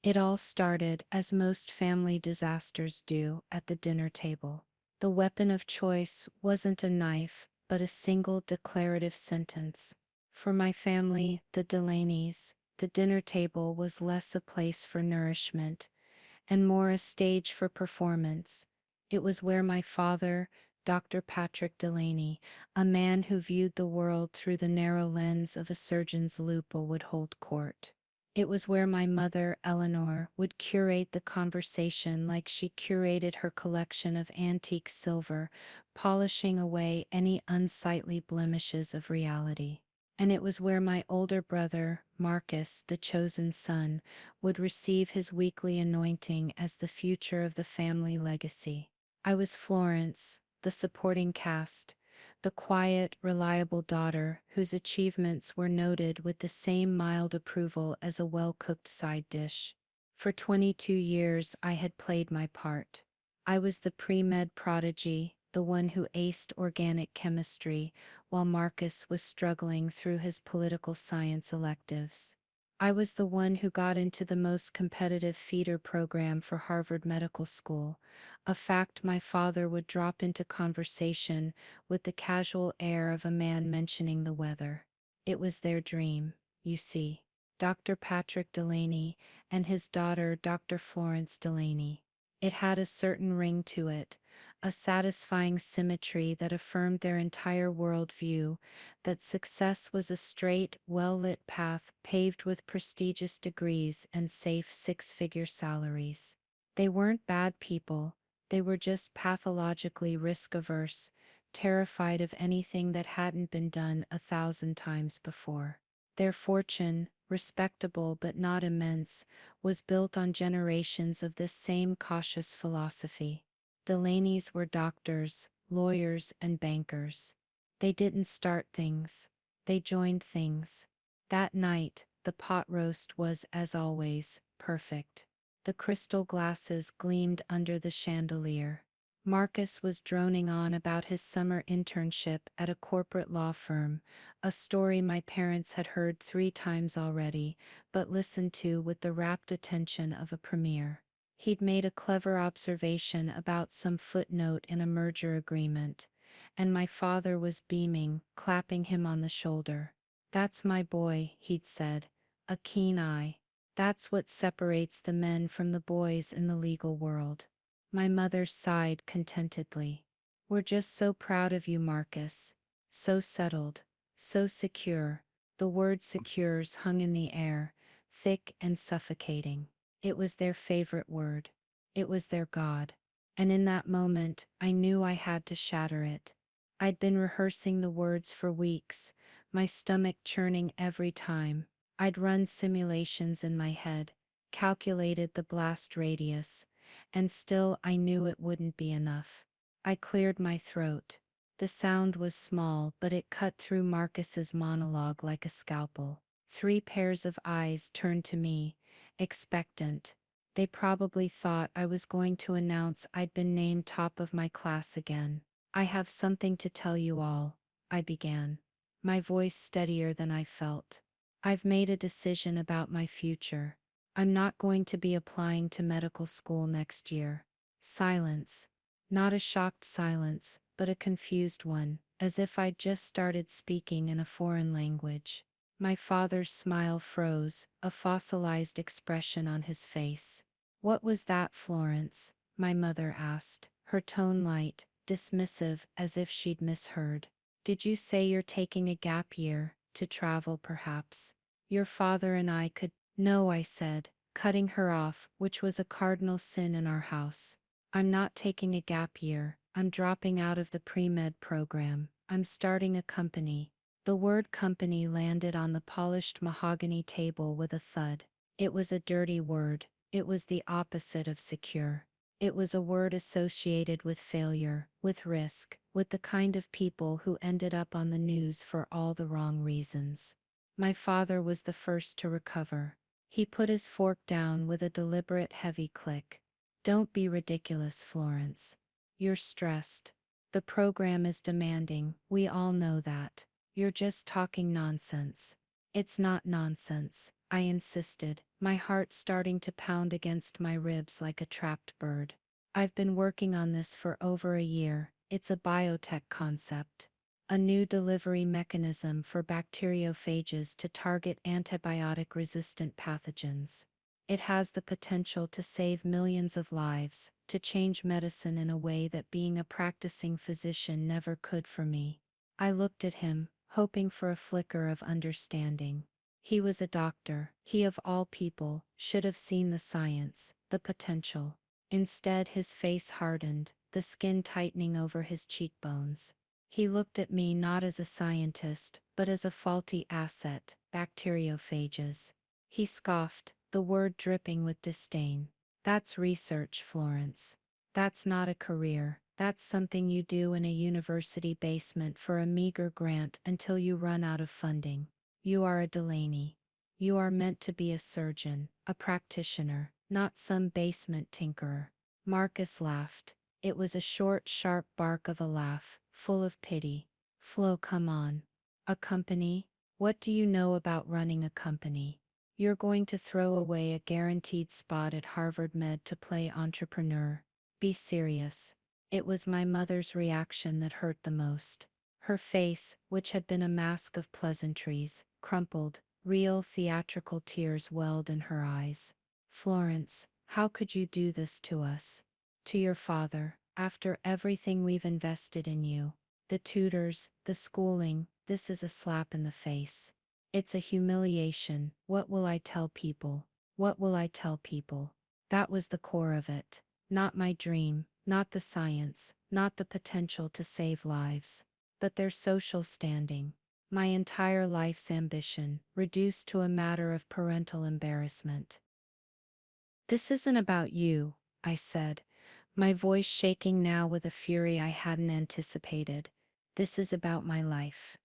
It all started, as most family disasters do, at the dinner table. The weapon of choice wasn't a knife, but a single declarative sentence. For my family, the Delaney's, the dinner table was less a place for nourishment and more a stage for performance. It was where my father, Dr. Patrick Delaney, a man who viewed the world through the narrow lens of a surgeon's lupa, would hold court. It was where my mother, Eleanor, would curate the conversation like she curated her collection of antique silver, polishing away any unsightly blemishes of reality. And it was where my older brother, Marcus, the chosen son, would receive his weekly anointing as the future of the family legacy. I was Florence, the supporting cast, the quiet, reliable daughter whose achievements were noted with the same mild approval as a well-cooked side dish. For 22 years I had played my part. I was the pre-med prodigy, the one who aced organic chemistry, while Marcus was struggling through his political science electives. I was the one who got into the most competitive feeder program for Harvard Medical School, a fact my father would drop into conversation with the casual air of a man mentioning the weather. It was their dream, you see. Dr. Patrick Delaney and his daughter Dr. Florence Delaney. It had a certain ring to it, a satisfying symmetry that affirmed their entire worldview, that success was a straight, well-lit path paved with prestigious degrees and safe six-figure salaries. They weren't bad people, they were just pathologically risk-averse, terrified of anything that hadn't been done 1,000 times before. Their fortune, respectable but not immense, was built on generations of this same cautious philosophy. Delaney's were doctors, lawyers, and bankers. They didn't start things, they joined things. That night, the pot roast was, as always, perfect. The crystal glasses gleamed under the chandelier. Marcus was droning on about his summer internship at a corporate law firm, a story my parents had heard 3 times already, but listened to with the rapt attention of a premier. He'd made a clever observation about some footnote in a merger agreement, and my father was beaming, clapping him on the shoulder. "That's my boy," he'd said, a keen eye. "That's what separates the men from the boys in the legal world." My mother sighed contentedly. "We're just so proud of you, Marcus. So settled, so secure." The word secures hung in the air, thick and suffocating. It was their favorite word. It was their God. And in that moment, I knew I had to shatter it. I'd been rehearsing the words for weeks, my stomach churning every time. I'd run simulations in my head, calculated the blast radius, and still I knew it wouldn't be enough. I cleared my throat. The sound was small, but it cut through Marcus's monologue like a scalpel. 3 pairs of eyes turned to me, expectant. They probably thought I was going to announce I'd been named top of my class again. "I have something to tell you all," I began, my voice steadier than I felt. "I've made a decision about my future. I'm not going to be applying to medical school next year." Silence. Not a shocked silence, but a confused one, as if I'd just started speaking in a foreign language. My father's smile froze, a fossilized expression on his face. "What was that, Florence?" my mother asked, her tone light, dismissive, as if she'd misheard. "Did you say you're taking a gap year, to travel perhaps? Your father and I could—" "No," I said, cutting her off, which was a cardinal sin in our house. "I'm not taking a gap year. I'm dropping out of the pre-med program. I'm starting a company." The word company landed on the polished mahogany table with a thud. It was a dirty word. It was the opposite of secure. It was a word associated with failure, with risk, with the kind of people who ended up on the news for all the wrong reasons. My father was the first to recover. He put his fork down with a deliberate heavy click. "Don't be ridiculous, Florence. You're stressed. The program is demanding, we all know that. You're just talking nonsense." "It's not nonsense," I insisted, my heart starting to pound against my ribs like a trapped bird. I've been working on this for over a year. It's a biotech concept. A new delivery mechanism for bacteriophages to target antibiotic-resistant pathogens. It has the potential to save millions of lives, to change medicine in a way that being a practicing physician never could for me. I looked at him, hoping for a flicker of understanding. He was a doctor. He of all people should have seen the science, the potential. Instead, his face hardened, the skin tightening over his cheekbones. He looked at me not as a scientist, but as a faulty asset, bacteriophages. He scoffed, the word dripping with disdain. That's research, Florence. That's not a career. That's something you do in a university basement for a meager grant until you run out of funding. You are a Delaney. You are meant to be a surgeon, a practitioner, not some basement tinkerer. Marcus laughed. It was a short, sharp bark of a laugh, full of pity. Flo, come on. A company? What do you know about running a company? You're going to throw away a guaranteed spot at Harvard Med to play entrepreneur. Be serious. It was my mother's reaction that hurt the most. Her face, which had been a mask of pleasantries, crumpled, real theatrical tears welled in her eyes. Florence, how could you do this to us? To your father, after everything we've invested in you. The tutors, the schooling, this is a slap in the face. It's a humiliation. What will I tell people? What will I tell people? That was the core of it. Not my dream, not the science, not the potential to save lives, but their social standing. My entire life's ambition, reduced to a matter of parental embarrassment. This isn't about you, I said, my voice shaking now with a fury I hadn't anticipated. This is about my life.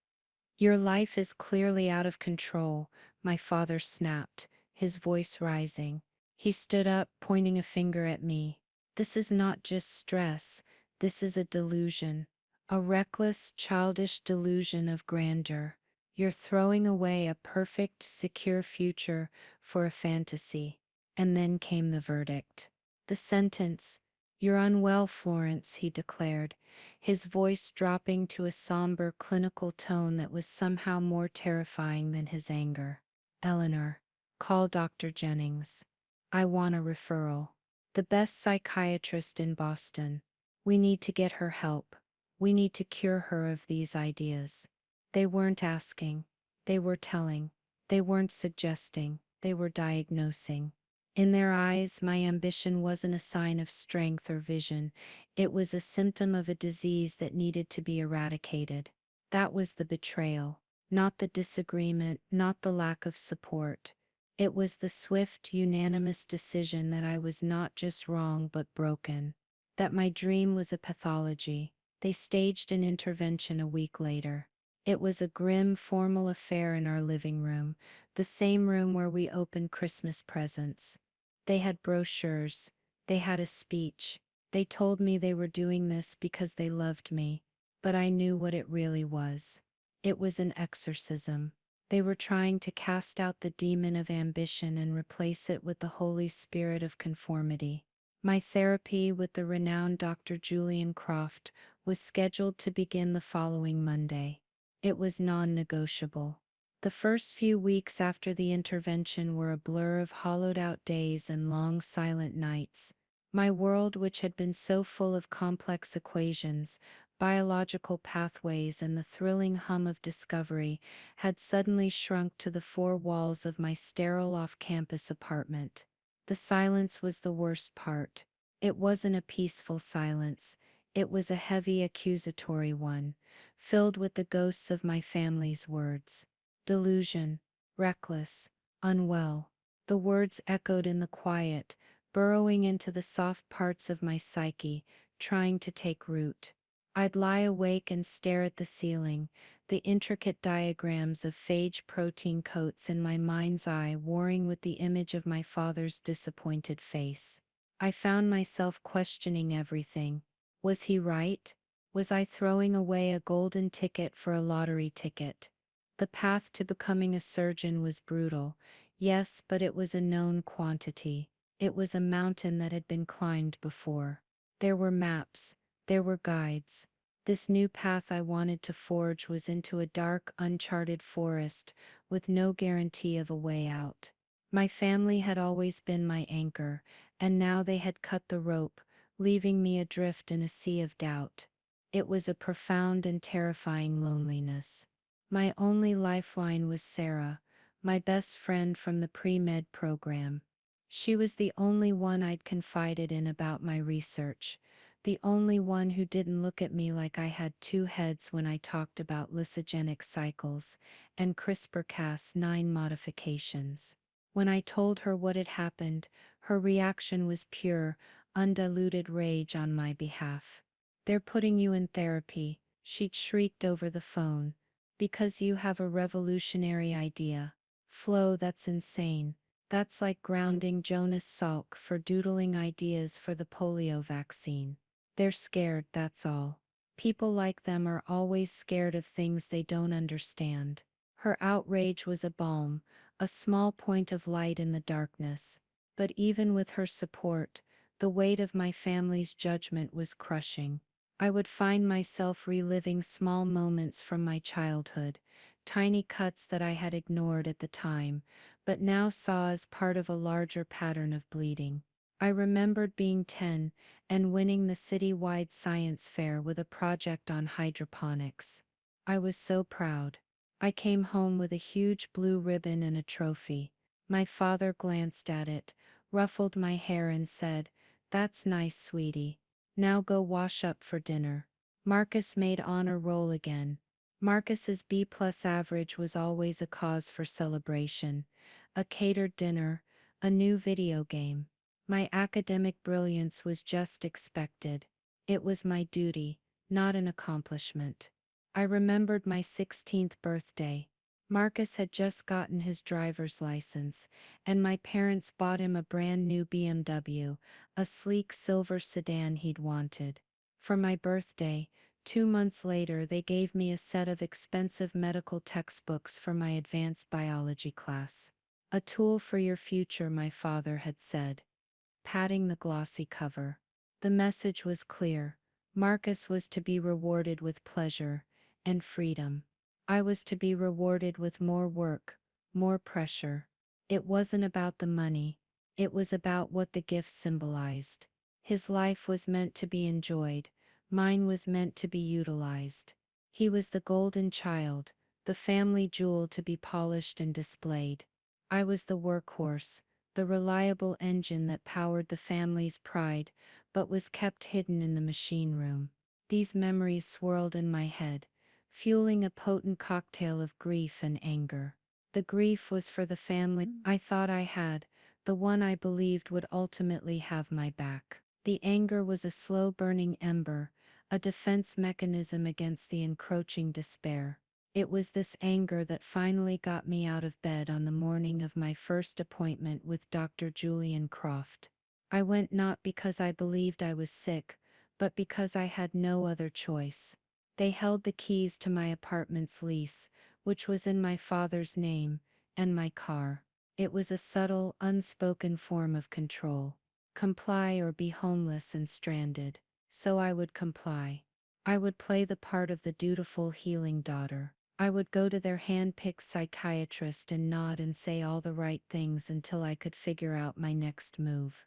Your life is clearly out of control, my father snapped, his voice rising. He stood up, pointing a finger at me. This is not just stress, this is a delusion. A reckless, childish delusion of grandeur. You're throwing away a perfect, secure future for a fantasy. And then came the verdict. The sentence. You're unwell, Florence, he declared, his voice dropping to a somber clinical tone that was somehow more terrifying than his anger. Eleanor, call Dr. Jennings. I want a referral. The best psychiatrist in Boston. We need to get her help. We need to cure her of these ideas. They weren't asking. They were telling. They weren't suggesting. They were diagnosing. In their eyes, my ambition wasn't a sign of strength or vision. It was a symptom of a disease that needed to be eradicated. That was the betrayal, not the disagreement, not the lack of support. It was the swift, unanimous decision that I was not just wrong but broken. That my dream was a pathology. They staged an intervention a week later. It was a grim, formal affair in our living room, the same room where we opened Christmas presents. They had brochures. They had a speech. They told me they were doing this because they loved me, but I knew what it really was. It was an exorcism. They were trying to cast out the demon of ambition and replace it with the Holy Spirit of conformity. My therapy with the renowned Dr. Julian Croft was scheduled to begin the following Monday. It was non-negotiable. The first few weeks after the intervention were a blur of hollowed-out days and long silent nights. My world, which had been so full of complex equations, biological pathways and the thrilling hum of discovery, had suddenly shrunk to the four walls of my sterile off-campus apartment. The silence was the worst part. It wasn't a peaceful silence. It was a heavy accusatory one, filled with the ghosts of my family's words. Delusion, reckless, unwell. The words echoed in the quiet, burrowing into the soft parts of my psyche, trying to take root. I'd lie awake and stare at the ceiling, the intricate diagrams of phage protein coats in my mind's eye warring with the image of my father's disappointed face. I found myself questioning everything. Was he right? Was I throwing away a golden ticket for a lottery ticket? The path to becoming a surgeon was brutal. Yes, but it was a known quantity. It was a mountain that had been climbed before. There were maps, there were guides. This new path I wanted to forge was into a dark, uncharted forest, with no guarantee of a way out. My family had always been my anchor, and now they had cut the rope, leaving me adrift in a sea of doubt. It was a profound and terrifying loneliness. My only lifeline was Sarah, my best friend from the pre-med program. She was the only one I'd confided in about my research, the only one who didn't look at me like I had two heads when I talked about lysogenic cycles and CRISPR-Cas9 modifications. When I told her what had happened, her reaction was pure, undiluted rage on my behalf. "They're putting you in therapy," she'd shrieked over the phone, "because you have a revolutionary idea. Flo, that's insane. That's like grounding Jonas Salk for doodling ideas for the polio vaccine. They're scared, that's all. People like them are always scared of things they don't understand." Her outrage was a balm, a small point of light in the darkness. But even with her support, the weight of my family's judgment was crushing. I would find myself reliving small moments from my childhood, tiny cuts that I had ignored at the time, but now saw as part of a larger pattern of bleeding. I remembered being 10 and winning the city-wide science fair with a project on hydroponics. I was so proud. I came home with a huge blue ribbon and a trophy. My father glanced at it, ruffled my hair and said, "That's nice, sweetie. Now go wash up for dinner." Marcus made honor roll again. Marcus's B+ average was always a cause for celebration. A catered dinner, a new video game. My academic brilliance was just expected. It was my duty, not an accomplishment. I remembered my 16th birthday. Marcus had just gotten his driver's license, and my parents bought him a brand new BMW, a sleek silver sedan he'd wanted. For my birthday, 2 months later, they gave me a set of expensive medical textbooks for my advanced biology class. "A tool for your future," my father had said, patting the glossy cover. The message was clear. Marcus was to be rewarded with pleasure and freedom. I was to be rewarded with more work, more pressure. It wasn't about the money. It was about what the gift symbolized. His life was meant to be enjoyed. Mine was meant to be utilized. He was the golden child, the family jewel to be polished and displayed. I was the workhorse, the reliable engine that powered the family's pride, but was kept hidden in the machine room. These memories swirled in my head, fueling a potent cocktail of grief and anger. The grief was for the family I thought I had, the one I believed would ultimately have my back. The anger was a slow-burning ember, a defense mechanism against the encroaching despair. It was this anger that finally got me out of bed on the morning of my first appointment with Dr. Julian Croft. I went not because I believed I was sick, but because I had no other choice. They held the keys to my apartment's lease, which was in my father's name, and my car. It was a subtle, unspoken form of control. Comply or be homeless and stranded. So I would comply. I would play the part of the dutiful, healing daughter. I would go to their hand-picked psychiatrist and nod and say all the right things until I could figure out my next move.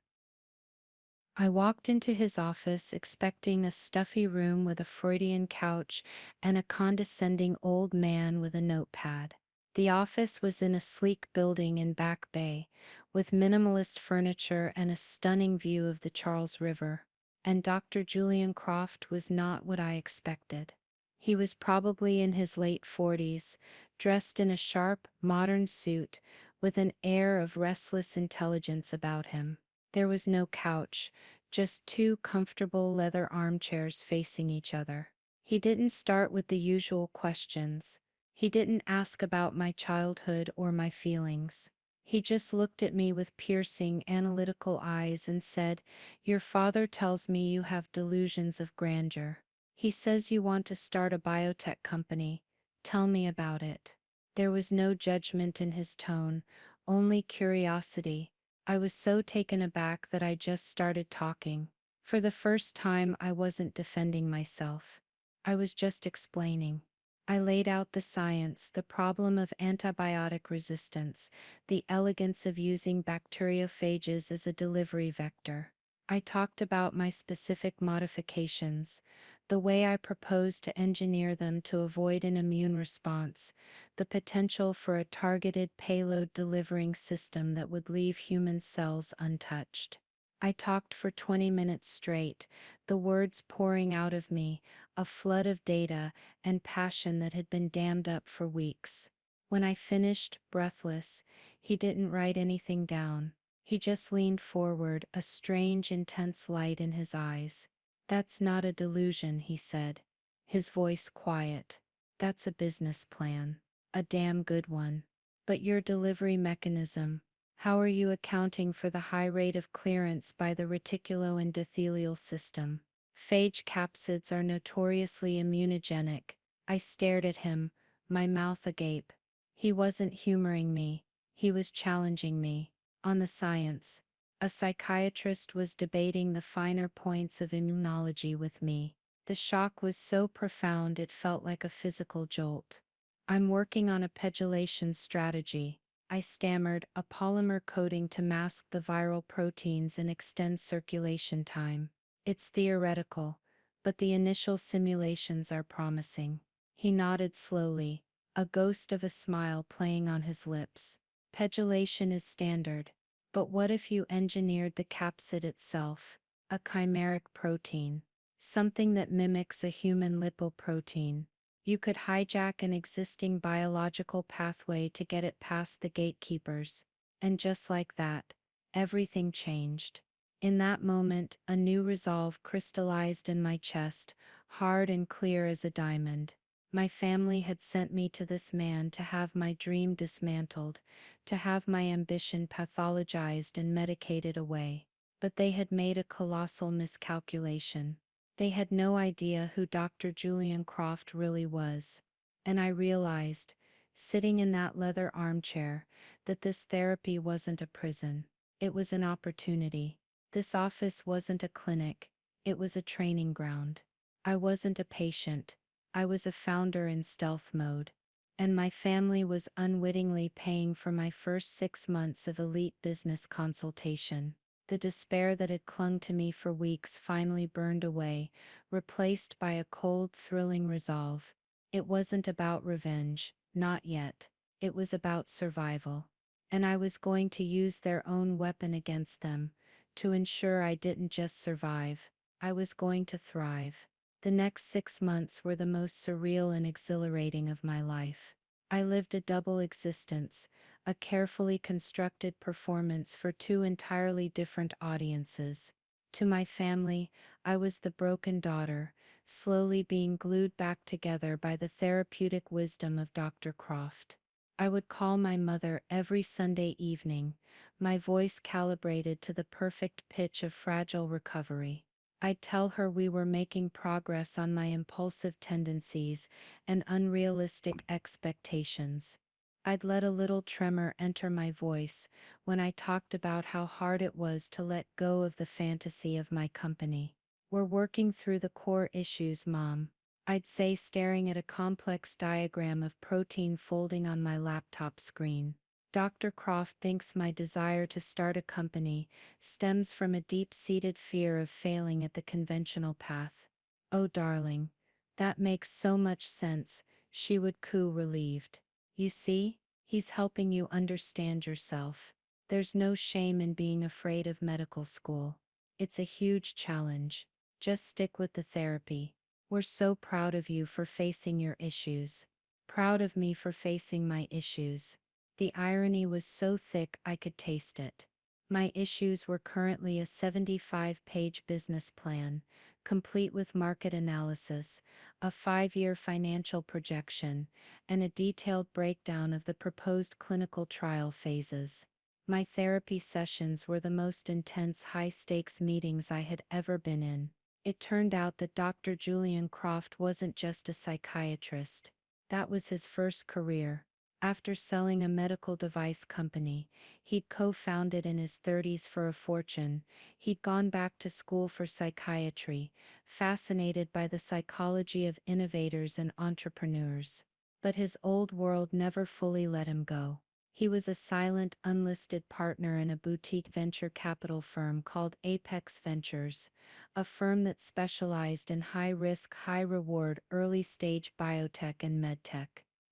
I walked into his office expecting a stuffy room with a Freudian couch and a condescending old man with a notepad. The office was in a sleek building in Back Bay, with minimalist furniture and a stunning view of the Charles River. And Dr. Julian Croft was not what I expected. He was probably in his late 40s, dressed in a sharp, modern suit, with an air of restless intelligence about him. There was no couch, just two comfortable leather armchairs facing each other. He didn't start with the usual questions. He didn't ask about my childhood or my feelings. He just looked at me with piercing, analytical eyes and said, "Your father tells me you have delusions of grandeur. He says you want to start a biotech company. Tell me about it." There was no judgment in his tone, only curiosity. I was so taken aback that I just started talking. For the first time, I wasn't defending myself. I was just explaining. I laid out the science, the problem of antibiotic resistance, the elegance of using bacteriophages as a delivery vector. I talked about my specific modifications, the way I propose to engineer them to avoid an immune response, the potential for a targeted payload delivering system that would leave human cells untouched. I talked for 20 minutes straight, the words pouring out of me, a flood of data and passion that had been dammed up for weeks. When I finished, breathless, he didn't write anything down. He just leaned forward, a strange, intense light in his eyes. "That's not a delusion," he said, his voice quiet. "That's a business plan. A damn good one. But your delivery mechanism, how are you accounting for the high rate of clearance by the reticuloendothelial system? Phage capsids are notoriously immunogenic." I stared at him, my mouth agape. He wasn't humoring me, he was challenging me. On the science. A psychiatrist was debating the finer points of immunology with me. The shock was so profound it felt like a physical jolt. "I'm working on a pegylation strategy," I stammered, "a polymer coating to mask the viral proteins and extend circulation time. It's theoretical, but the initial simulations are promising." He nodded slowly, a ghost of a smile playing on his lips. "Pegylation is standard. But what if you engineered the capsid itself? A chimeric protein. Something that mimics a human lipoprotein. You could hijack an existing biological pathway to get it past the gatekeepers." And just like that, everything changed. In that moment, a new resolve crystallized in my chest, hard and clear as a diamond. My family had sent me to this man to have my dream dismantled, to have my ambition pathologized and medicated away. But they had made a colossal miscalculation. They had no idea who Dr. Julian Croft really was. And I realized, sitting in that leather armchair, that this therapy wasn't a prison. It was an opportunity. This office wasn't a clinic, it was a training ground. I wasn't a patient, I was a founder in stealth mode. And my family was unwittingly paying for my first 6 months of elite business consultation. The despair that had clung to me for weeks finally burned away, replaced by a cold, thrilling resolve. It wasn't about revenge, not yet. It was about survival. And I was going to use their own weapon against them, to ensure I didn't just survive, I was going to thrive. The next 6 months were the most surreal and exhilarating of my life. I lived a double existence, a carefully constructed performance for two entirely different audiences. To my family, I was the broken daughter, slowly being glued back together by the therapeutic wisdom of Dr. Croft. I would call my mother every Sunday evening, my voice calibrated to the perfect pitch of fragile recovery. I'd tell her we were making progress on my impulsive tendencies and unrealistic expectations. I'd let a little tremor enter my voice when I talked about how hard it was to let go of the fantasy of my company. "We're working through the core issues, Mom," I'd say, staring at a complex diagram of protein folding on my laptop screen. "Dr. Croft thinks my desire to start a company stems from a deep-seated fear of failing at the conventional path." "Oh, darling, that makes so much sense," she would coo, relieved. "You see, he's helping you understand yourself. There's no shame in being afraid of medical school. It's a huge challenge. Just stick with the therapy. We're so proud of you for facing your issues." Proud of me for facing my issues. The irony was so thick I could taste it. My issues were currently a 75-page business plan, complete with market analysis, a 5-year financial projection, and a detailed breakdown of the proposed clinical trial phases. My therapy sessions were the most intense, high-stakes meetings I had ever been in. It turned out that Dr. Julian Croft wasn't just a psychiatrist. That was his first career. After selling a medical device company he'd co-founded in his 30s for a fortune, he'd gone back to school for psychiatry, fascinated by the psychology of innovators and entrepreneurs. But his old world never fully let him go. He was a silent, unlisted partner in a boutique venture capital firm called Apex Ventures, a firm that specialized in high-risk, high-reward, early-stage biotech and medtech.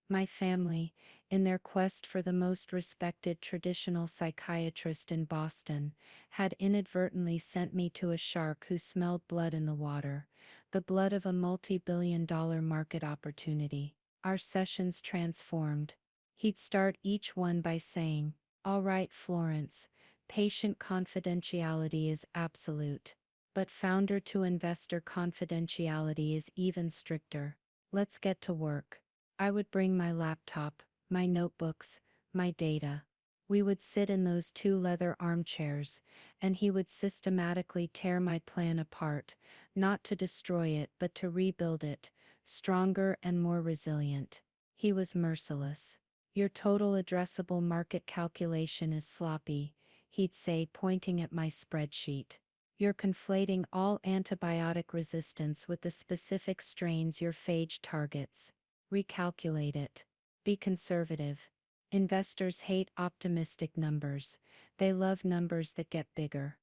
My family, in their quest for the most respected traditional psychiatrist in Boston, had inadvertently sent me to a shark who smelled blood in the water, the blood of a multi-billion-dollar market opportunity. Our sessions transformed. He'd start each one by saying, "All right, Florence, patient confidentiality is absolute. But founder to investor confidentiality is even stricter. Let's get to work." I would bring my laptop, my notebooks, my data. We would sit in those two leather armchairs, and he would systematically tear my plan apart, not to destroy it but to rebuild it, stronger and more resilient. He was merciless. "Your total addressable market calculation is sloppy," he'd say, pointing at my spreadsheet. "You're conflating all antibiotic resistance with the specific strains your phage targets. Recalculate it. Be conservative. Investors hate optimistic numbers. They love numbers that get bigger."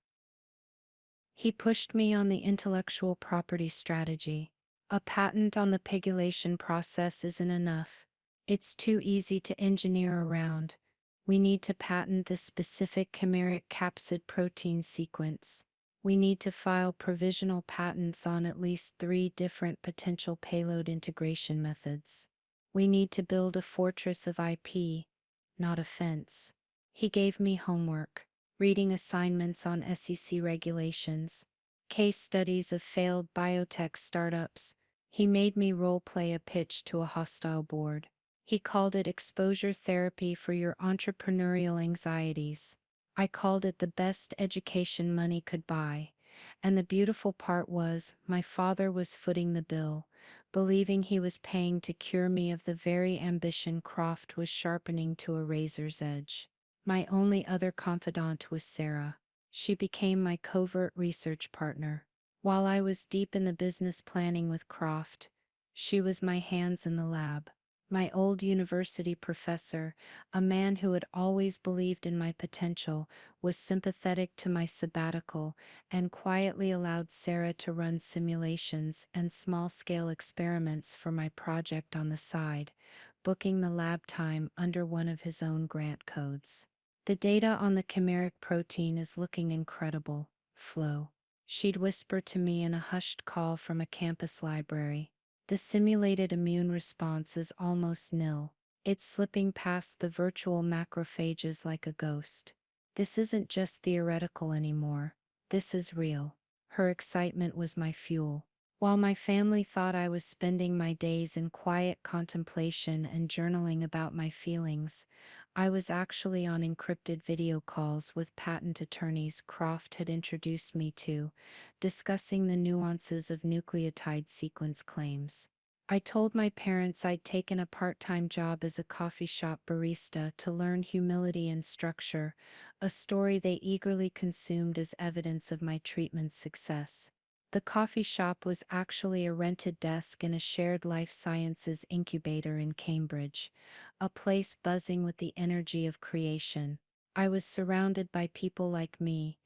He pushed me on the intellectual property strategy. A patent on the pegylation process isn't enough. It's too easy to engineer around. We need to patent the specific chimeric capsid protein sequence. We need to file provisional patents on at least 3 different potential payload integration methods. We need to build a fortress of IP, not a fence. He gave me homework, reading assignments on SEC regulations, case studies of failed biotech startups. He made me role-play a pitch to a hostile board. He called it exposure therapy for your entrepreneurial anxieties. I called it the best education money could buy. And the beautiful part was, my father was footing the bill, believing he was paying to cure me of the very ambition Croft was sharpening to a razor's edge. My only other confidant was Sarah. She became my covert research partner. While I was deep in the business planning with Croft, she was my hands in the lab. My old university professor, a man who had always believed in my potential, was sympathetic to my sabbatical and quietly allowed Sarah to run simulations and small-scale experiments for my project on the side, booking the lab time under one of his own grant codes. "The data on the chimeric protein is looking incredible, Flo," she'd whisper to me in a hushed call from a campus library. "The simulated immune response is almost nil. It's slipping past the virtual macrophages like a ghost. This isn't just theoretical anymore. This is real." Her excitement was my fuel. While my family thought I was spending my days in quiet contemplation and journaling about my feelings, I was actually on encrypted video calls with patent attorneys Croft had introduced me to, discussing the nuances of nucleotide sequence claims. I told my parents I'd taken a part-time job as a coffee shop barista to learn humility and structure, a story they eagerly consumed as evidence of my treatment's success. The coffee shop was actually a rented desk in a shared life sciences incubator in Cambridge, a place buzzing with the energy of creation. I was surrounded by people like me,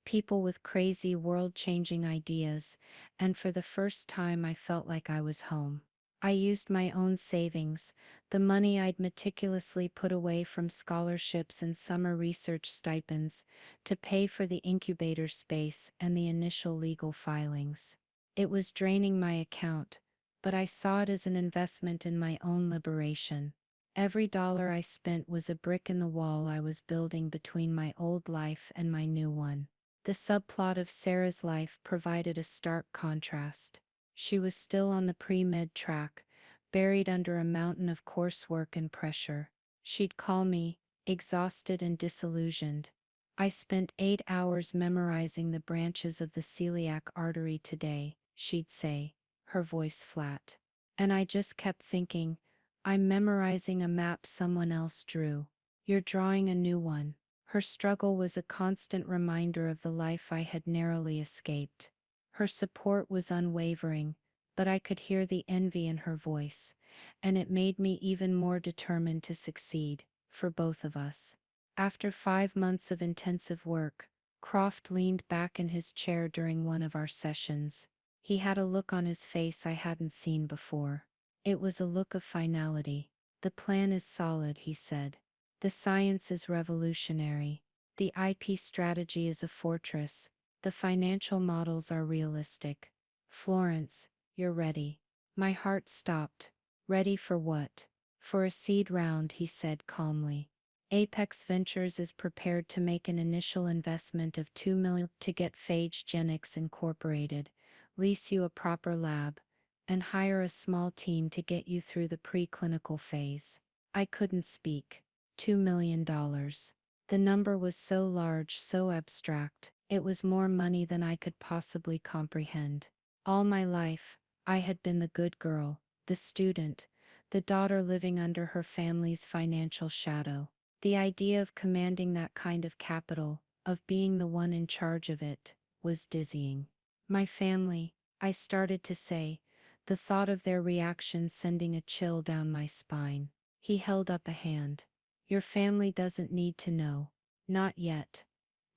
people with crazy world-changing ideas, and for the first time I felt like I was home. I used my own savings, the money I'd meticulously put away from scholarships and summer research stipends, to pay for the incubator space and the initial legal filings. It was draining my account, but I saw it as an investment in my own liberation. Every dollar I spent was a brick in the wall I was building between my old life and my new one. The subplot of Sarah's life provided a stark contrast. She was still on the pre-med track, buried under a mountain of coursework and pressure. She'd call me, exhausted and disillusioned. "I spent 8 hours memorizing the branches of the celiac artery today," she'd say, her voice flat. And I just kept thinking, I'm memorizing a map someone else drew. You're drawing a new one. Her struggle was a constant reminder of the life I had narrowly escaped. Her support was unwavering, but I could hear the envy in her voice, and it made me even more determined to succeed, for both of us. After 5 months of intensive work, Croft leaned back in his chair during one of our sessions. He had a look on his face I hadn't seen before. It was a look of finality. The plan is solid, he said. The science is revolutionary. The IP strategy is a fortress. The financial models are realistic. Florence, you're ready. My heart stopped. Ready for what? For a seed round, he said calmly. Apex Ventures is prepared to make an initial investment of $2 million to get Phage Genix Incorporated, lease you a proper lab, and hire a small team to get you through the preclinical phase. I couldn't speak. $2 million. The number was so large, so abstract, it was more money than I could possibly comprehend. All my life, I had been the good girl, the student, the daughter living under her family's financial shadow. The idea of commanding that kind of capital, of being the one in charge of it, was dizzying. My family, I started to say, the thought of their reaction sending a chill down my spine. He held up a hand. Your family doesn't need to know. Not yet.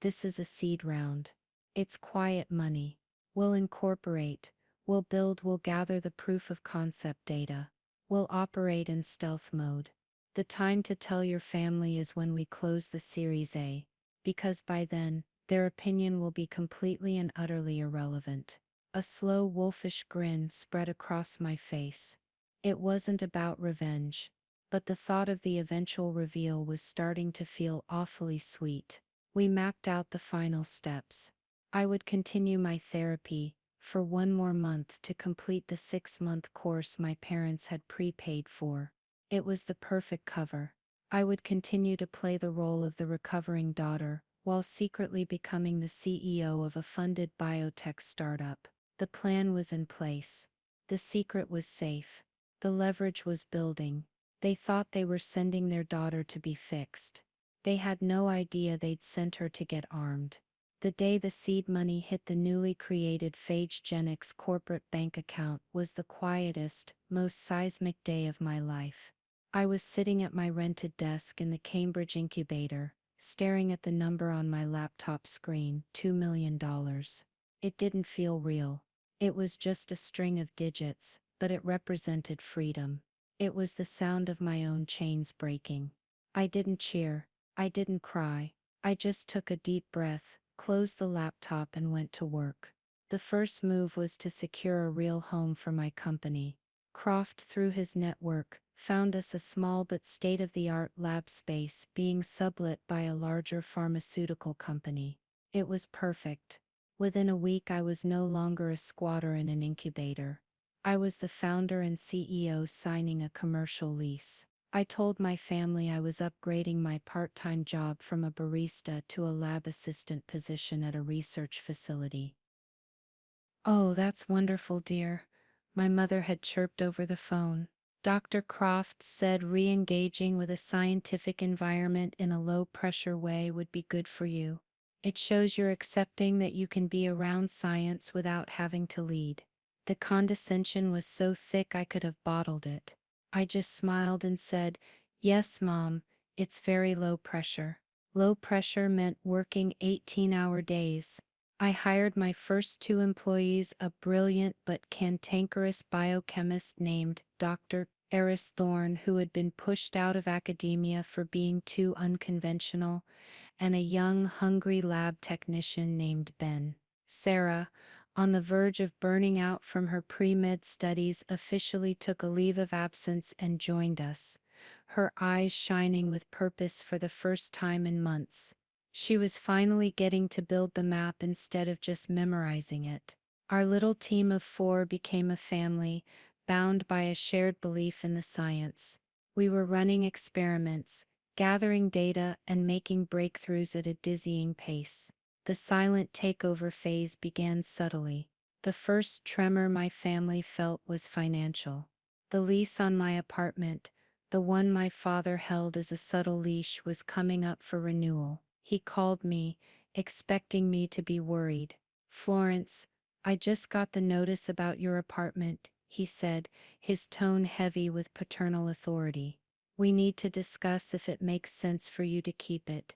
This is a seed round. It's quiet money. We'll incorporate, we'll build, we'll gather the proof of concept data. We'll operate in stealth mode. The time to tell your family is when we close the Series A, because by then, their opinion will be completely and utterly irrelevant. A slow wolfish grin spread across my face. It wasn't about revenge, but the thought of the eventual reveal was starting to feel awfully sweet. We mapped out the final steps. I would continue my therapy for 1 more month to complete the 6-month course my parents had prepaid for. It was the perfect cover. I would continue to play the role of the recovering daughter, while secretly becoming the CEO of a funded biotech startup. The plan was in place. The secret was safe. The leverage was building. They thought they were sending their daughter to be fixed. They had no idea they'd sent her to get armed. The day the seed money hit the newly created Phage Genix corporate bank account was the quietest, most seismic day of my life. I was sitting at my rented desk in the Cambridge incubator, staring at the number on my laptop screen, $2 million. It didn't feel real. It was just a string of digits, but it represented freedom. It was the sound of my own chains breaking. I didn't cheer. I didn't cry. I just took a deep breath, closed the laptop and went to work. The first move was to secure a real home for my company. Croft, through his network, found us a small but state-of-the-art lab space being sublet by a larger pharmaceutical company. It was perfect. Within a week I was no longer a squatter in an incubator. I was the founder and CEO signing a commercial lease. I told my family I was upgrading my part-time job from a barista to a lab assistant position at a research facility. "Oh, that's wonderful, dear," my mother had chirped over the phone. Dr. Croft said re-engaging with a scientific environment in a low-pressure way would be good for you. It shows you're accepting that you can be around science without having to lead. The condescension was so thick I could have bottled it. I just smiled and said, "Yes, Mom, it's very low pressure." Low pressure meant working 18-hour days. I hired my first 2 employees, a brilliant but cantankerous biochemist named Dr. Eris Thorne, who had been pushed out of academia for being too unconventional, and a young, hungry lab technician named Ben. Sarah, on the verge of burning out from her pre-med studies, officially took a leave of absence and joined us, her eyes shining with purpose for the first time in months. She was finally getting to build the map instead of just memorizing it. Our little team of 4 became a family, bound by a shared belief in the science. We were running experiments, gathering data, and making breakthroughs at a dizzying pace. The silent takeover phase began subtly. The first tremor my family felt was financial. The lease on my apartment, the one my father held as a subtle leash, was coming up for renewal. He called me, expecting me to be worried. "Florence, I just got the notice about your apartment," he said, his tone heavy with paternal authority. "We need to discuss if it makes sense for you to keep it,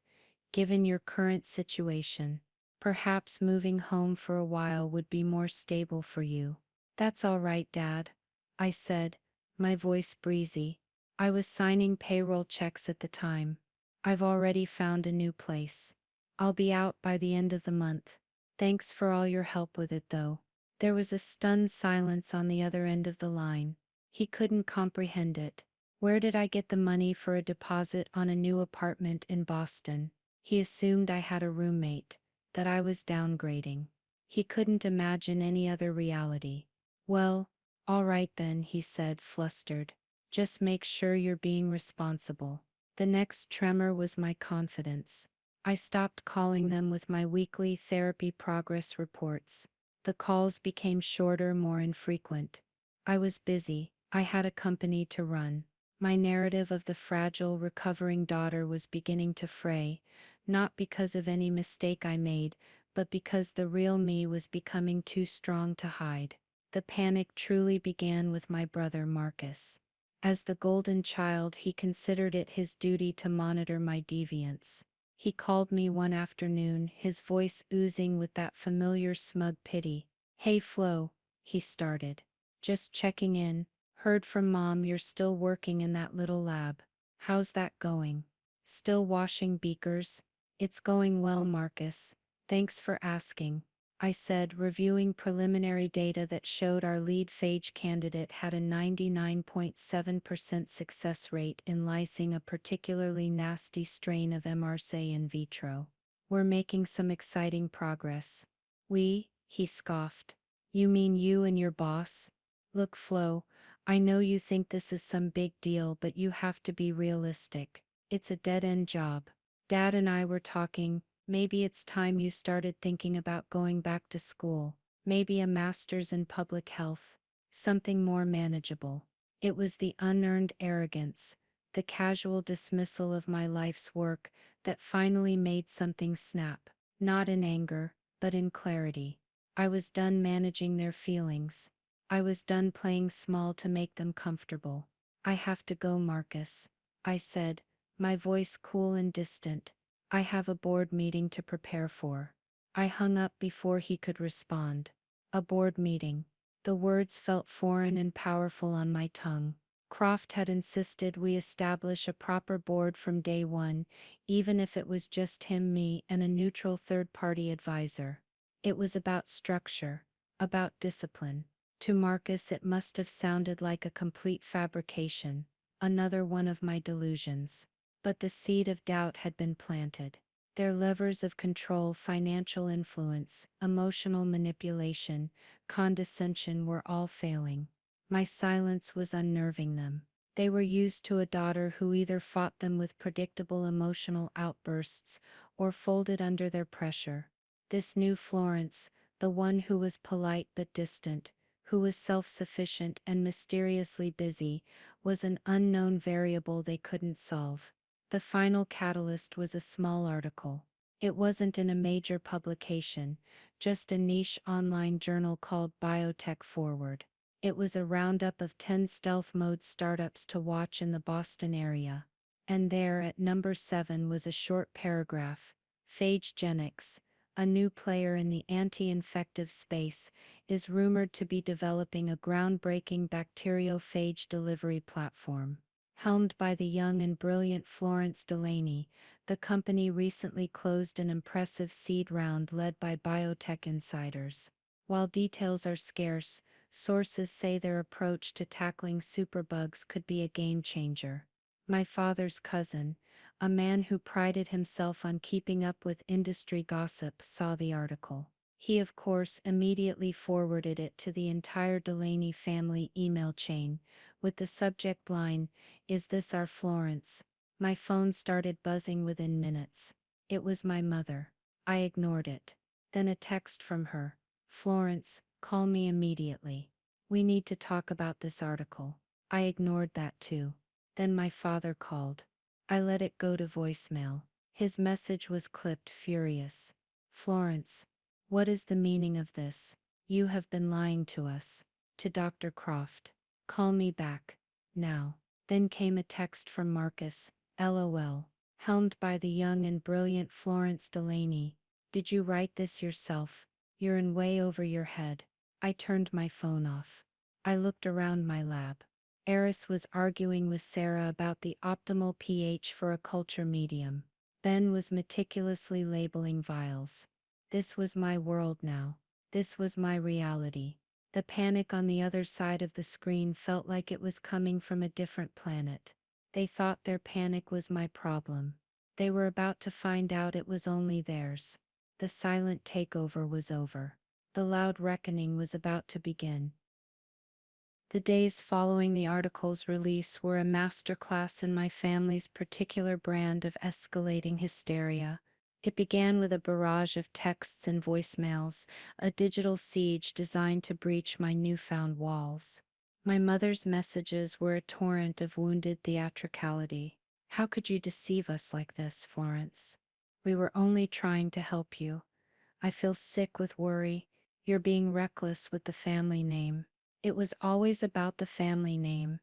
given your current situation. Perhaps moving home for a while would be more stable for you." "That's all right, Dad," I said, my voice breezy. I was signing payroll checks at the time. "I've already found a new place. I'll be out by the end of the month. Thanks for all your help with it, though." There was a stunned silence on the other end of the line. He couldn't comprehend it. Where did I get the money for a deposit on a new apartment in Boston? He assumed I had a roommate, that I was downgrading. He couldn't imagine any other reality. "Well, all right then," he said, flustered. "Just make sure you're being responsible." The next tremor was my confidence. I stopped calling them with my weekly therapy progress reports. The calls became shorter, more infrequent. I was busy. I had a company to run. My narrative of the fragile, recovering daughter was beginning to fray, not because of any mistake I made, but because the real me was becoming too strong to hide. The panic truly began with my brother Marcus. As the golden child, he considered it his duty to monitor my deviance. He called me one afternoon, his voice oozing with that familiar smug pity. "Hey Flo," he started. "Just checking in. Heard from Mom you're still working in that little lab. How's that going? Still washing beakers?" "It's going well, Marcus. Thanks for asking," I said, reviewing preliminary data that showed our lead phage candidate had a 99.7% success rate in lysing a particularly nasty strain of MRSA in vitro. "We're making some exciting progress." "We?" he scoffed. "You mean you and your boss?" "Look, Flo, I know you think this is some big deal, but you have to be realistic. It's a dead-end job. Dad and I were talking. Maybe it's time you started thinking about going back to school, maybe a master's in public health, something more manageable." It was the unearned arrogance, the casual dismissal of my life's work, that finally made something snap, not in anger, but in clarity. I was done managing their feelings. I was done playing small to make them comfortable. "I have to go, Marcus," I said, my voice cool and distant. "I have a board meeting to prepare for." I hung up before he could respond. A board meeting. The words felt foreign and powerful on my tongue. Croft had insisted we establish a proper board from day one, even if it was just him, me, and a neutral third-party advisor. It was about structure, about discipline. To Marcus it must have sounded like a complete fabrication, another one of my delusions. But the seed of doubt had been planted. Their levers of control, financial influence, emotional manipulation, condescension were all failing. My silence was unnerving them. They were used to a daughter who either fought them with predictable emotional outbursts or folded under their pressure. This new Florence, the one who was polite but distant, who was self-sufficient and mysteriously busy, was an unknown variable they couldn't solve. The final catalyst was a small article. It wasn't in a major publication, just a niche online journal called Biotech Forward. It was a roundup of 10 stealth mode startups to watch in the Boston area. And there at number 7 was a short paragraph. "Phagegenics, a new player in the anti-infective space, is rumored to be developing a groundbreaking bacteriophage delivery platform. Helmed by the young and brilliant Florence Delaney, the company recently closed an impressive seed round led by biotech insiders. While details are scarce, sources say their approach to tackling superbugs could be a game changer." My father's cousin, a man who prided himself on keeping up with industry gossip, saw the article. He, of course, immediately forwarded it to the entire Delaney family email chain, with the subject line, "Is this our Florence?" My phone started buzzing within minutes. It was my mother. I ignored it. Then a text from her. "Florence, call me immediately. We need to talk about this article." I ignored that too. Then my father called. I let it go to voicemail. His message was clipped, furious. Florence, what is the meaning of this? You have been lying to us. To Dr. Croft. Call me back. Now. Then came a text from Marcus, LOL. Helmed by the young and brilliant Florence Delaney. Did you write this yourself? You're in way over your head. I turned my phone off. I looked around my lab. Eris was arguing with Sarah about the optimal pH for a culture medium. Ben was meticulously labeling vials. This was my world now. This was my reality. The panic on the other side of the screen felt like it was coming from a different planet. They thought their panic was my problem. They were about to find out it was only theirs. The silent takeover was over. The loud reckoning was about to begin. The days following the article's release were a masterclass in my family's particular brand of escalating hysteria. It began with a barrage of texts and voicemails, a digital siege designed to breach my newfound walls. My mother's messages were a torrent of wounded theatricality. How could you deceive us like this, Florence? We were only trying to help you. I feel sick with worry. You're being reckless with the family name. It was always about the family name,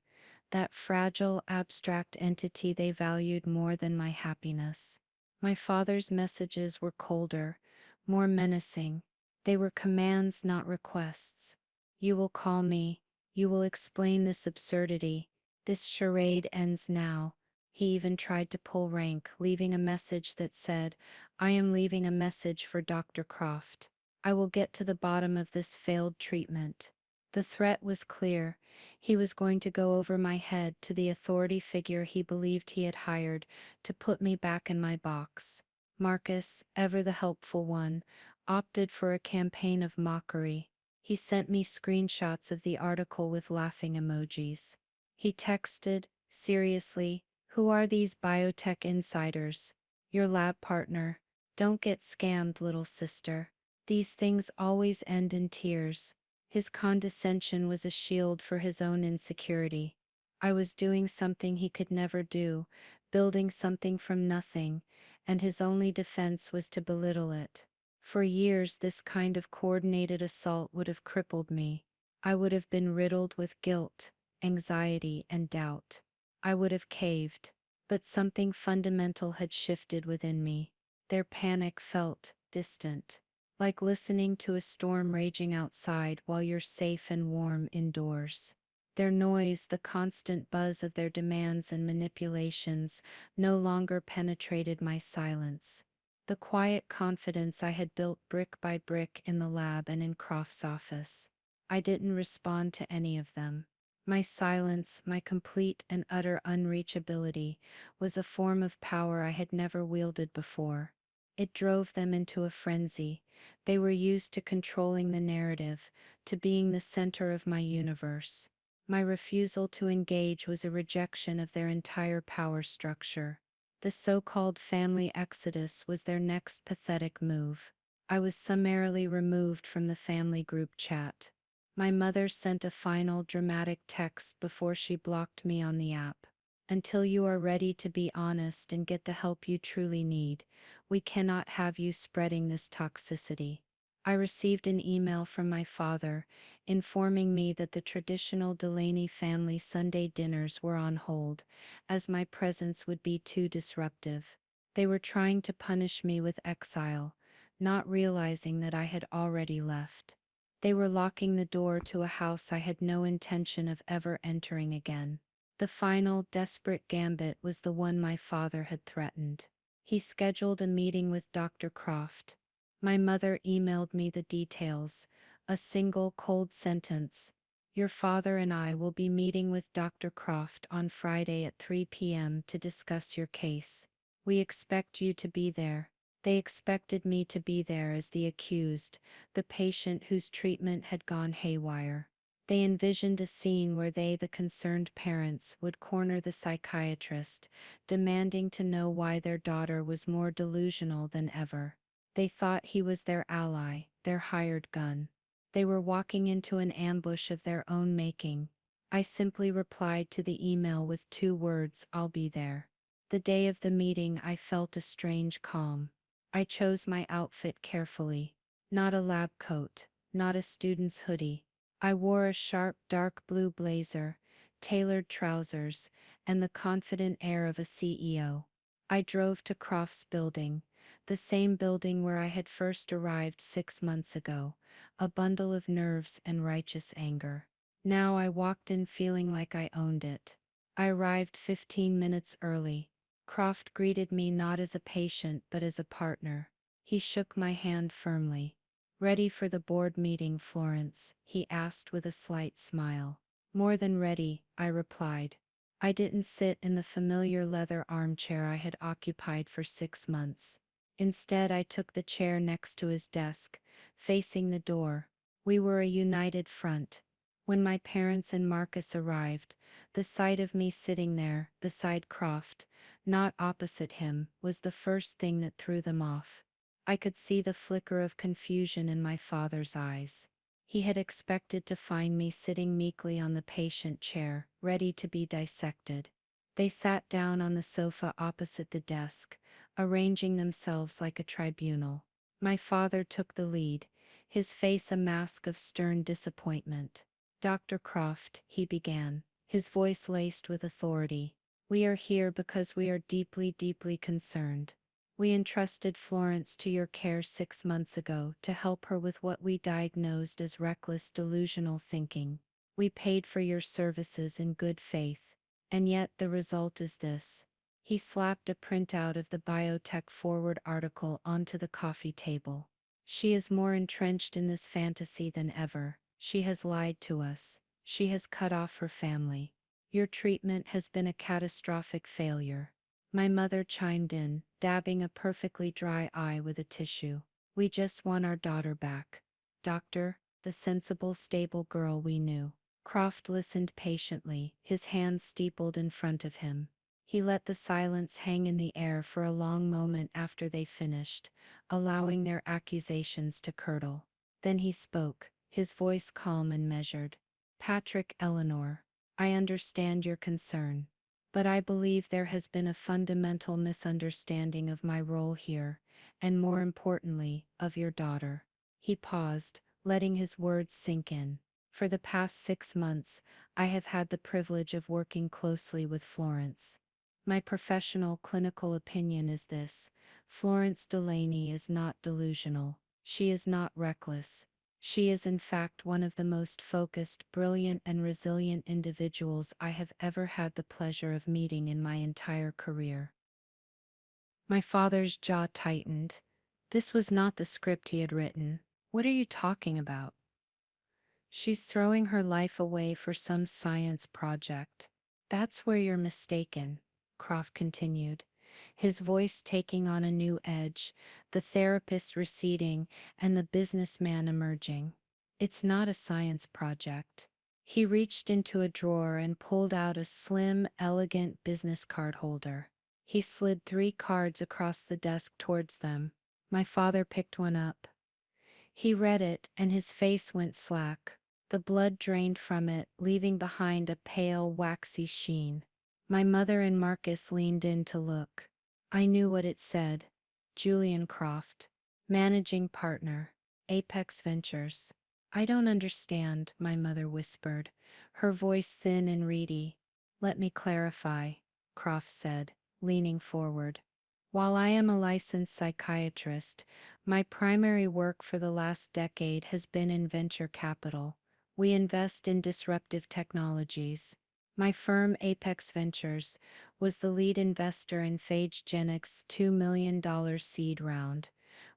that fragile, abstract entity they valued more than my happiness. My father's messages were colder, more menacing. They were commands, not requests. You will call me. You will explain this absurdity. This charade ends now. He even tried to pull rank, leaving a message that said, I am leaving a message for Dr. Croft. I will get to the bottom of this failed treatment. The threat was clear. He was going to go over my head to the authority figure he believed he had hired to put me back in my box. Marcus, ever the helpful one, opted for a campaign of mockery. He sent me screenshots of the article with laughing emojis. He texted, seriously, who are these biotech insiders? Your lab partner. Don't get scammed, little sister. These things always end in tears. His condescension was a shield for his own insecurity. I was doing something he could never do, building something from nothing, and his only defense was to belittle it. For years, this kind of coordinated assault would have crippled me. I would have been riddled with guilt, anxiety, and doubt. I would have caved, but something fundamental had shifted within me. Their panic felt distant, like listening to a storm raging outside while you're safe and warm indoors. Their noise, the constant buzz of their demands and manipulations, no longer penetrated my silence. The quiet confidence I had built brick by brick in the lab and in Croft's office. I didn't respond to any of them. My silence, my complete and utter unreachability, was a form of power I had never wielded before. It drove them into a frenzy. They were used to controlling the narrative, to being the center of my universe. My refusal to engage was a rejection of their entire power structure. The so-called family exodus was their next pathetic move. I was summarily removed from the family group chat. My mother sent a final dramatic text before she blocked me on the app. Until you are ready to be honest and get the help you truly need, we cannot have you spreading this toxicity. I received an email from my father, informing me that the traditional Delaney family Sunday dinners were on hold, as my presence would be too disruptive. They were trying to punish me with exile, not realizing that I had already left. They were locking the door to a house I had no intention of ever entering again. The final, desperate gambit was the one my father had threatened. He scheduled a meeting with Dr. Croft. My mother emailed me the details, a single cold sentence. Your father and I will be meeting with Dr. Croft on Friday at 3 p.m. to discuss your case. We expect you to be there. They expected me to be there as the accused, the patient whose treatment had gone haywire. They envisioned a scene where they, the concerned parents, would corner the psychiatrist, demanding to know why their daughter was more delusional than ever. They thought he was their ally, their hired gun. They were walking into an ambush of their own making. I simply replied to the email with 2 words, "I'll be there." The day of the meeting, I felt a strange calm. I chose my outfit carefully. Not a lab coat, not a student's hoodie. I wore a sharp dark blue blazer, tailored trousers, and the confident air of a CEO. I drove to Croft's building, the same building where I had first arrived 6 months ago, a bundle of nerves and righteous anger. Now I walked in feeling like I owned it. I arrived 15 minutes early. Croft greeted me not as a patient but as a partner. He shook my hand firmly. "Ready for the board meeting, Florence?" he asked with a slight smile. "More than ready," I replied. I didn't sit in the familiar leather armchair I had occupied for 6 months. Instead, I took the chair next to his desk, facing the door. We were a united front. When my parents and Marcus arrived, the sight of me sitting there, beside Croft, not opposite him, was the first thing that threw them off. I could see the flicker of confusion in my father's eyes. He had expected to find me sitting meekly on the patient chair, ready to be dissected. They sat down on the sofa opposite the desk, arranging themselves like a tribunal. My father took the lead, his face a mask of stern disappointment. "Dr. Croft," he began, his voice laced with authority, "we are here because we are deeply, deeply concerned. We entrusted Florence to your care 6 months ago to help her with what we diagnosed as reckless delusional thinking. We paid for your services in good faith, and yet the result is this." He slapped a printout of the biotech forward article onto the coffee table. "She is more entrenched in this fantasy than ever. She has lied to us. She has cut off her family. Your treatment has been a catastrophic failure." My mother chimed in, dabbing a perfectly dry eye with a tissue. "We just want our daughter back, doctor, the sensible, stable girl we knew." Croft listened patiently, his hands steepled in front of him. He let the silence hang in the air for a long moment after they finished, allowing their accusations to curdle. Then he spoke, his voice calm and measured. "Patrick, Eleanor, I understand your concern. But I believe there has been a fundamental misunderstanding of my role here, and more importantly, of your daughter." He paused, letting his words sink in. "For the past 6 months, I have had the privilege of working closely with Florence. My professional clinical opinion is this: Florence Delaney is not delusional. She is not reckless. She is in fact one of the most focused, brilliant, and resilient individuals I have ever had the pleasure of meeting in my entire career." My father's jaw tightened. This was not the script he had written. "What are you talking about?" "She's throwing her life away for some science project." "That's where you're mistaken," Croft continued, his voice taking on a new edge, the therapist receding and the businessman emerging. "It's not a science project." He reached into a drawer and pulled out a slim, elegant business card holder. He slid 3 cards across the desk towards them. My father picked one up. He read it, and his face went slack. The blood drained from it, leaving behind a pale, waxy sheen. My mother and Marcus leaned in to look. I knew what it said. "Julian Croft, Managing Partner, Apex Ventures." "I don't understand," my mother whispered, her voice thin and reedy. "Let me clarify," Croft said, leaning forward. "While I am a licensed psychiatrist, my primary work for the last decade has been in venture capital. We invest in disruptive technologies. My firm, Apex Ventures, was the lead investor in PhageGenics' $2 million seed round,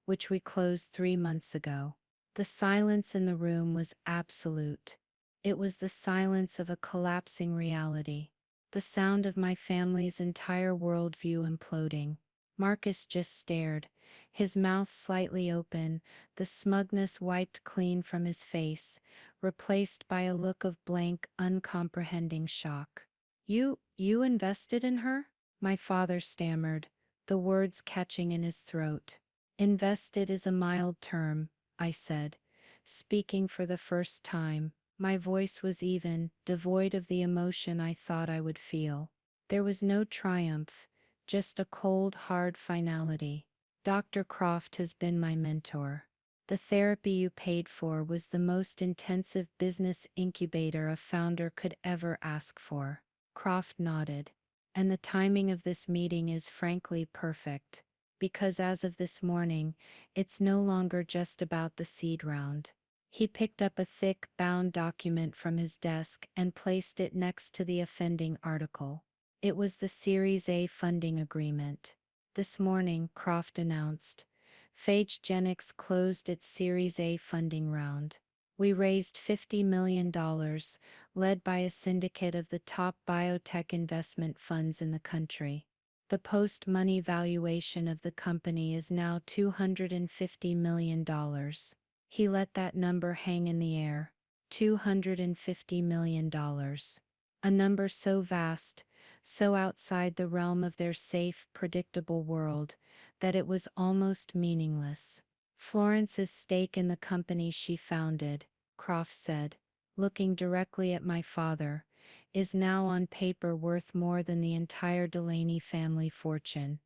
which we closed 3 months ago." The silence in the room was absolute. It was the silence of a collapsing reality, the sound of my family's entire worldview imploding. Marcus just stared, his mouth slightly open, the smugness wiped clean from his face, replaced by a look of blank, uncomprehending shock. You invested in her?" My father stammered, the words catching in his throat. "Invested is a mild term," I said, speaking for the first time. My voice was even, devoid of the emotion I thought I would feel. There was no triumph, just a cold, hard finality. Dr. Croft has been my mentor. The therapy you paid for was the most intensive business incubator a founder could ever ask for. Croft nodded. And the timing of this meeting is frankly perfect. Because as of this morning, it's no longer just about the seed round. He picked up a thick, bound document from his desk and placed it next to the offending article. It was the Series A funding agreement. This morning, Croft announced, Phagenics closed its Series A funding round. We raised $50 million, led by a syndicate of the top biotech investment funds in the country. The post-money valuation of the company is now $250 million. He let that number hang in the air. $250 million. A number so vast, so outside the realm of their safe, predictable world, that it was almost meaningless. Florence's stake in the company she founded, Croft said, looking directly at my father, is now on paper worth more than the entire Delaney family fortune,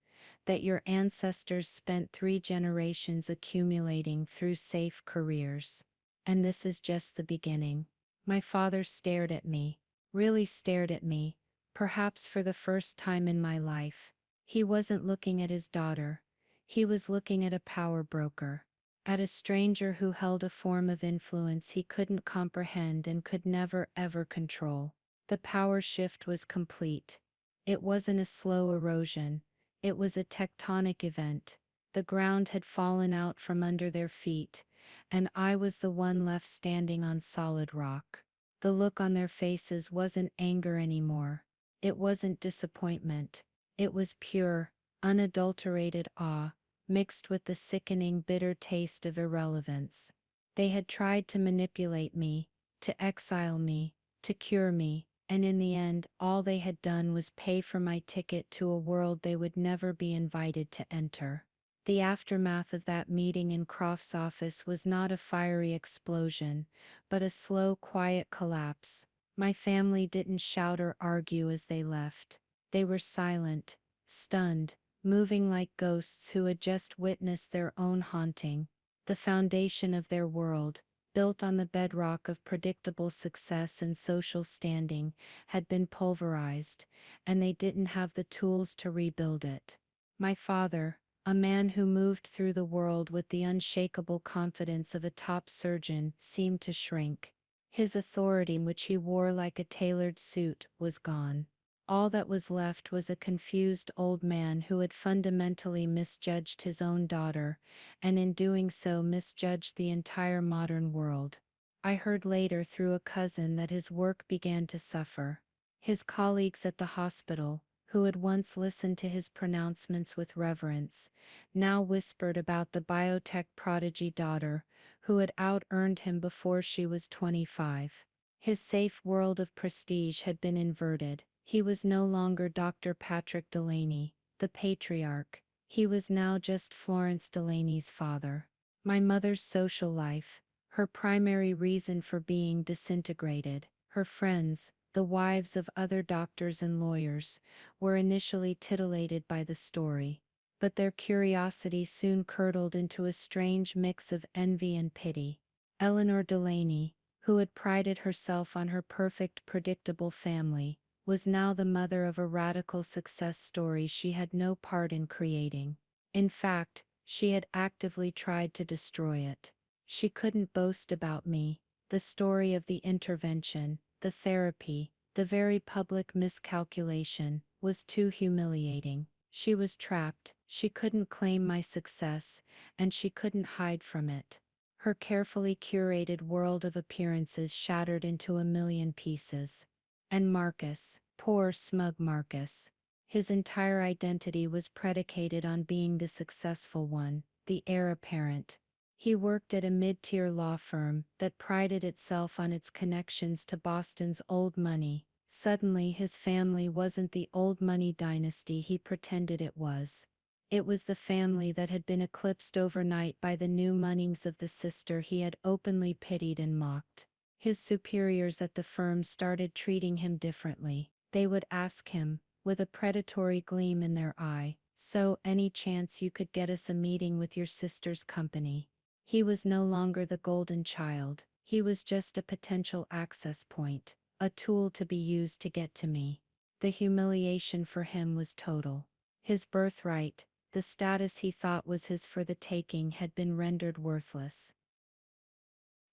that your ancestors spent 3 generations accumulating through safe careers. And this is just the beginning. My father stared at me, really stared at me, perhaps for the first time in my life. He wasn't looking at his daughter. He was looking at a power broker, at a stranger who held a form of influence he couldn't comprehend and could never ever control. The power shift was complete. It wasn't a slow erosion. It was a tectonic event. The ground had fallen out from under their feet, and I was the one left standing on solid rock. The look on their faces wasn't anger anymore. It wasn't disappointment. It was pure, unadulterated awe, mixed with the sickening bitter taste of irrelevance. They had tried to manipulate me, to exile me, to cure me, and in the end, all they had done was pay for my ticket to a world they would never be invited to enter. The aftermath of that meeting in Croft's office was not a fiery explosion, but a slow, quiet collapse. My family didn't shout or argue as they left. They were silent, stunned, moving like ghosts who had just witnessed their own haunting. The foundation of their world, built on the bedrock of predictable success and social standing, had been pulverized, and they didn't have the tools to rebuild it. My father, a man who moved through the world with the unshakable confidence of a top surgeon, seemed to shrink. His authority, which he wore like a tailored suit, was gone. All that was left was a confused old man who had fundamentally misjudged his own daughter, and in doing so misjudged the entire modern world. I heard later through a cousin that his work began to suffer. His colleagues at the hospital, who had once listened to his pronouncements with reverence, now whispered about the biotech prodigy daughter, who had out-earned him before she was 25. His safe world of prestige had been inverted. He was no longer Dr. Patrick Delaney, the patriarch. He was now just Florence Delaney's father. My mother's social life, her primary reason for being, disintegrated. Her friends, the wives of other doctors and lawyers, were initially titillated by the story, but their curiosity soon curdled into a strange mix of envy and pity. Eleanor Delaney, who had prided herself on her perfect, predictable family, was now the mother of a radical success story she had no part in creating. In fact, she had actively tried to destroy it. She couldn't boast about me, the story of the intervention, the therapy, the very public miscalculation, was too humiliating. She was trapped, she couldn't claim my success, and she couldn't hide from it. Her carefully curated world of appearances shattered into a million pieces. And Marcus, poor smug Marcus. His entire identity was predicated on being the successful one, the heir apparent. He worked at a mid-tier law firm that prided itself on its connections to Boston's old money. Suddenly his family wasn't the old money dynasty he pretended it was. It was the family that had been eclipsed overnight by the new moneys of the sister he had openly pitied and mocked. His superiors at the firm started treating him differently. They would ask him, with a predatory gleam in their eye, "So, any chance you could get us a meeting with your sister's company?" He was no longer the golden child. He was just a potential access point, a tool to be used to get to me. The humiliation for him was total. His birthright, the status he thought was his for the taking, had been rendered worthless.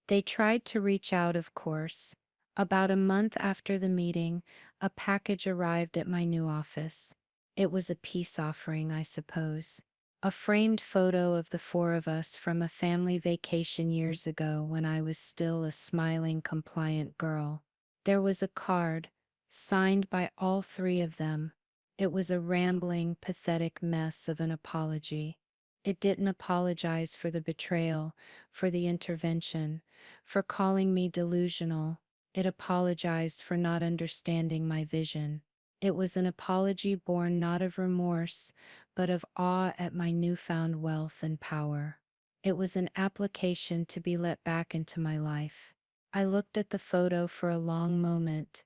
They tried to reach out, of course. About a month after the meeting, a package arrived at my new office. It was a peace offering, I suppose. A framed photo of the four of us from a family vacation years ago when I was still a smiling, compliant girl. There was a card, signed by all three of them. It was a rambling, pathetic mess of an apology. It didn't apologize for the betrayal, for the intervention, for calling me delusional. It apologized for not understanding my vision. It was an apology born not of remorse, but of awe at my newfound wealth and power. It was an application to be let back into my life. I looked at the photo for a long moment,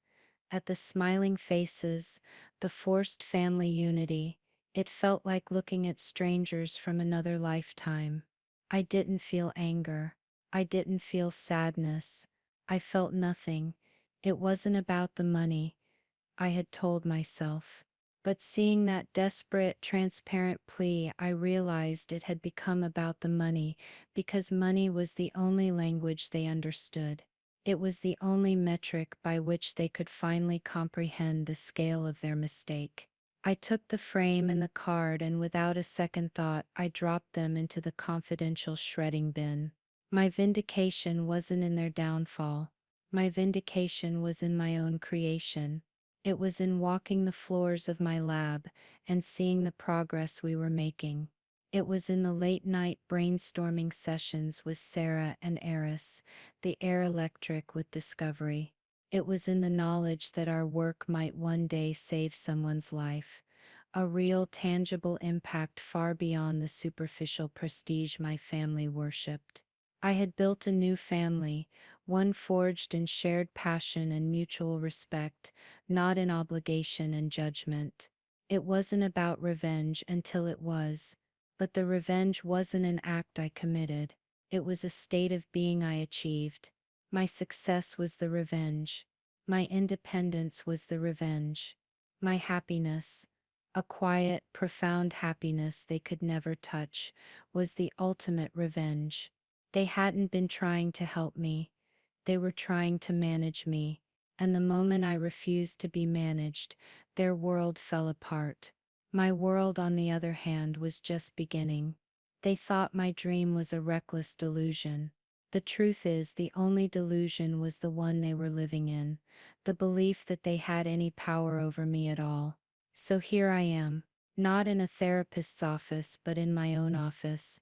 at the smiling faces, the forced family unity. It felt like looking at strangers from another lifetime. I didn't feel anger. I didn't feel sadness. I felt nothing. It wasn't about the money, I had told myself. But seeing that desperate, transparent plea, I realized it had become about the money, because money was the only language they understood. It was the only metric by which they could finally comprehend the scale of their mistake. I took the frame and the card, and without a second thought, I dropped them into the confidential shredding bin. My vindication wasn't in their downfall. My vindication was in my own creation. It was in walking the floors of my lab and seeing the progress we were making. It was in the late-night brainstorming sessions with Sarah and Eris, the air electric with discovery. It was in the knowledge that our work might one day save someone's life, a real, tangible impact far beyond the superficial prestige my family worshipped. I had built a new family, one forged in shared passion and mutual respect, not in obligation and judgment. It wasn't about revenge until it was, but the revenge wasn't an act I committed. It was a state of being I achieved. My success was the revenge. My independence was the revenge. My happiness, a quiet, profound happiness they could never touch, was the ultimate revenge. They hadn't been trying to help me. They were trying to manage me, and the moment I refused to be managed, their world fell apart. My world, on the other hand, was just beginning. They thought my dream was a reckless delusion. The truth is, the only delusion was the one they were living in, the belief that they had any power over me at all. So here I am, not in a therapist's office but in my own office,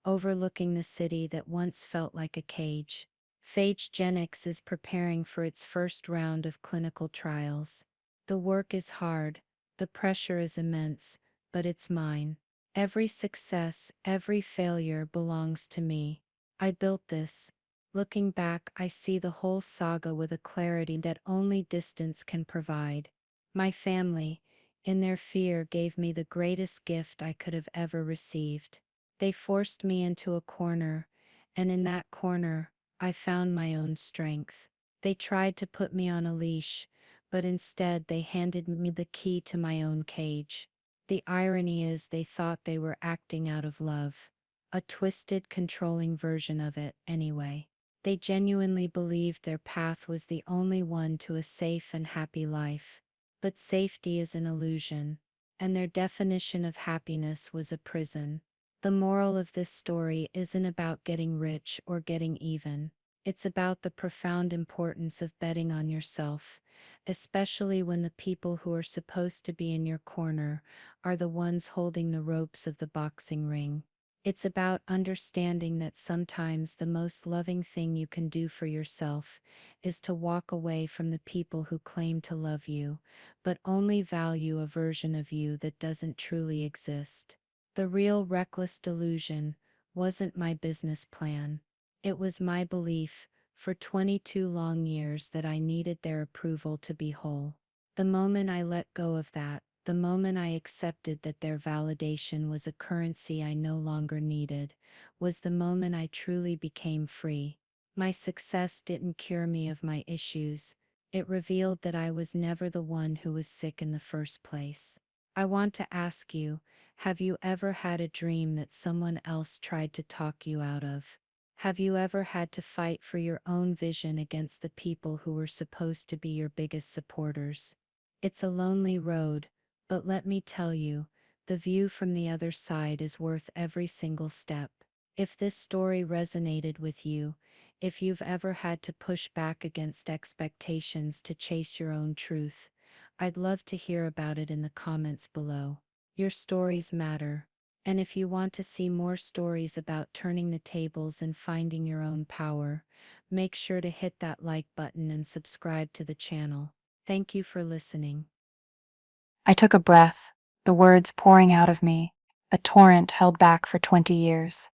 overlooking the city that once felt like a cage. Phage is preparing for its first round of clinical trials. The work is hard, the pressure is immense, but it's mine. Every success, every failure belongs to me. I built this. Looking back, I see the whole saga with a clarity that only distance can provide. My family, in their fear, gave me the greatest gift I could have ever received. They forced me into a corner, and in that corner, I found my own strength. They tried to put me on a leash, but instead they handed me the key to my own cage. The irony is, they thought they were acting out of love. A twisted, controlling version of it, anyway. They genuinely believed their path was the only one to a safe and happy life. But safety is an illusion, and their definition of happiness was a prison. The moral of this story isn't about getting rich or getting even. It's about the profound importance of betting on yourself, especially when the people who are supposed to be in your corner are the ones holding the ropes of the boxing ring. It's about understanding that sometimes the most loving thing you can do for yourself is to walk away from the people who claim to love you, but only value a version of you that doesn't truly exist. The real reckless delusion wasn't my business plan. It was my belief, for 22 long years that I needed their approval to be whole. The moment I let go of that, the moment I accepted that their validation was a currency I no longer needed, was the moment I truly became free. My success didn't cure me of my issues. It revealed that I was never the one who was sick in the first place. I want to ask you, have you ever had a dream that someone else tried to talk you out of? Have you ever had to fight for your own vision against the people who were supposed to be your biggest supporters? It's a lonely road, but let me tell you, the view from the other side is worth every single step. If this story resonated with you, if you've ever had to push back against expectations to chase your own truth, I'd love to hear about it in the comments below. Your stories matter. And if you want to see more stories about turning the tables and finding your own power, make sure to hit that like button and subscribe to the channel. Thank you for listening. I took a breath, the words pouring out of me, a torrent held back for 20 years.